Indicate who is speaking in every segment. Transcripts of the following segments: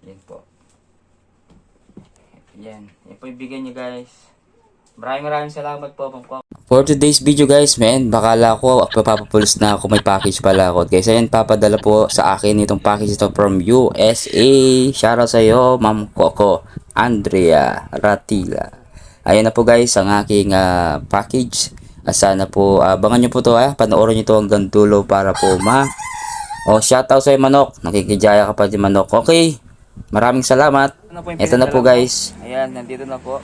Speaker 1: Yan po. Yan. Yan po ibigay niyo guys. Maraming salamat po. For today's video guys, man, bakala ko papapulis na ako, may package pala ako. Guys, ayun, papadala po sa akin itong package ito from USA. Shoutout sa iyo, Ma'am Coco Andrea Ratila. Ayun na po guys, ang aking package. Sana po, abangan nyo po to panoorin nyo to hanggang dulo para po shoutout sa iyo Manok. Nakikijaya ka pa di Manok. Okay, maraming salamat. Ito na po guys. Ayan, nandito na po.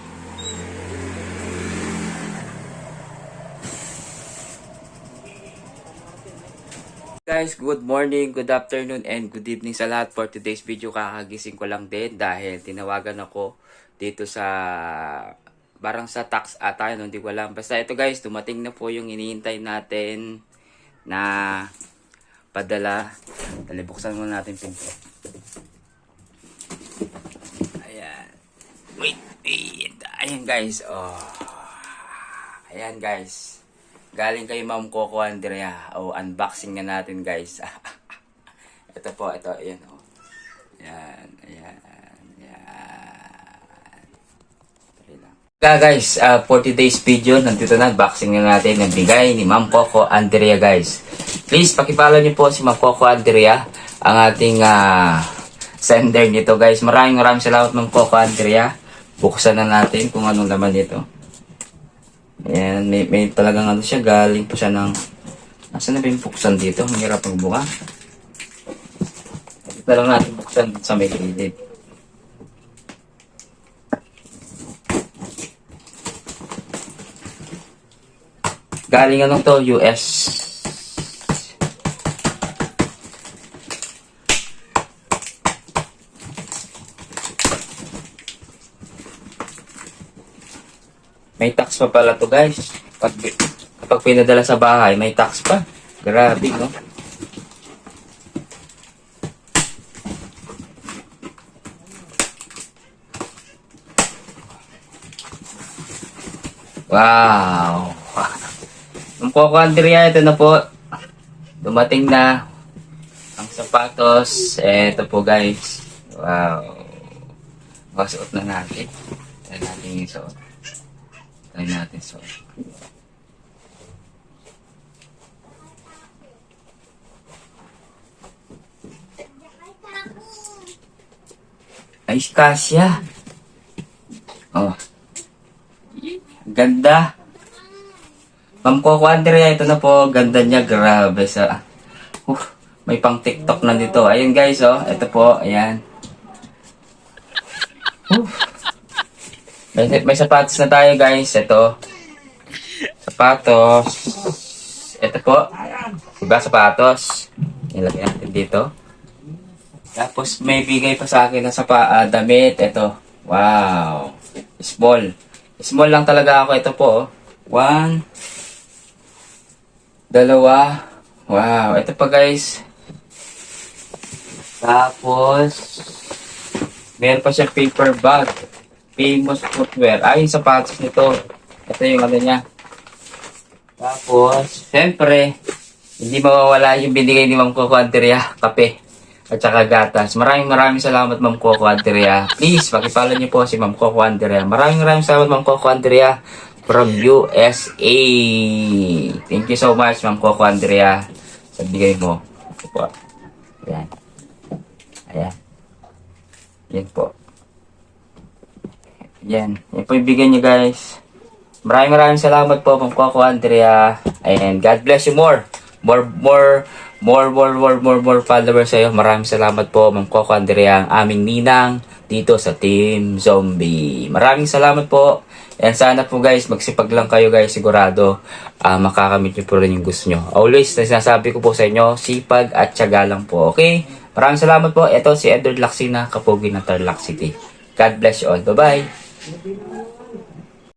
Speaker 1: Guys, good morning, good afternoon, and good evening sa lahat. For today's video, kakagising ko lang din dahil tinawagan ako dito sa barang sa tax ata, hindi ko alam. Basta ito guys, dumating na po yung iniintay natin na padala. Talibuksan muna natin pinto. Ayan. Wait. Ayan guys. Ayan guys. Galing kay Ma'am Coco Andrea. Unboxing na natin guys. Ito po, ito. Ayan Ayan. Guys, for today's video, nandito na, unboxing na natin ng bigay ni Ma'am Coco Andrea guys. Please, pakipollow niyo po si Ma'am Coco Andrea, ang ating sender nito guys. Maraming salamat Ma'am Coco Andrea. Buksan na natin kung anong laman nito. Ayan, may talagang siya, galing po siya ng, asan na ba yung buksan dito? Mahirap magbuka. Ito lang natin buksan sa may gilid. Galing to, US. May tax pa pala to guys. Kapag pinadala sa bahay, may tax pa. Grabe, no? Wow! Ang Coco Andrea, ito na po. Dumating na ang sapatos. Ito po guys. Wow! Masuot na natin. Tayo natin yung suot. Tayo natin suot. Ay, kasya. Ganda. Ma'am Coco Andrea, ito na po. Ganda niya. Grabe sa... may pang TikTok na dito. Ayun guys, ito po. Ayan. May sapatos na tayo guys. Ito. Sapatos. Ito po. Diba sapatos? Ilagay natin dito. Tapos may bigay pa sa akin na damit. Ito. Wow. Small. Small lang talaga ako. Ito po. 1, 2. Wow. Ito pa guys. Tapos meron pa siya paper bag. Famous footwear. Ay, yung sapatos nito. Ito yung niya. Tapos, syempre, hindi mawawala yung binigay ni Ma'am Coco Andrea. Kape. At saka gatas. Maraming salamat Ma'am Coco Andrea. Please, pakipollow niyo po si Ma'am Coco Andrea. Maraming salamat Ma'am Coco Andrea from USA. Thank you so much Ma'am Coco Andrea sa bigay mo. Ito po. Ayan. Yan po. Yan po ibigay niyo guys. Maraming salamat po Ma'am Coco Andrea. And God bless you more followers sa iyo. Maraming salamat po Ma'am Coco Andrea, ang aming ninang dito sa Team Zombie. Maraming salamat po. And sana po guys, magsipag lang kayo guys. Sigurado makakamit niyo po rin yung gusto niyo. Always, sinasabi ko po sa inyo, sipag at tiyaga lang po. Okay? Maraming salamat po. Ito si Edward Lacsina, Kapogi ng Tarlac City. God bless you all. Bye-bye.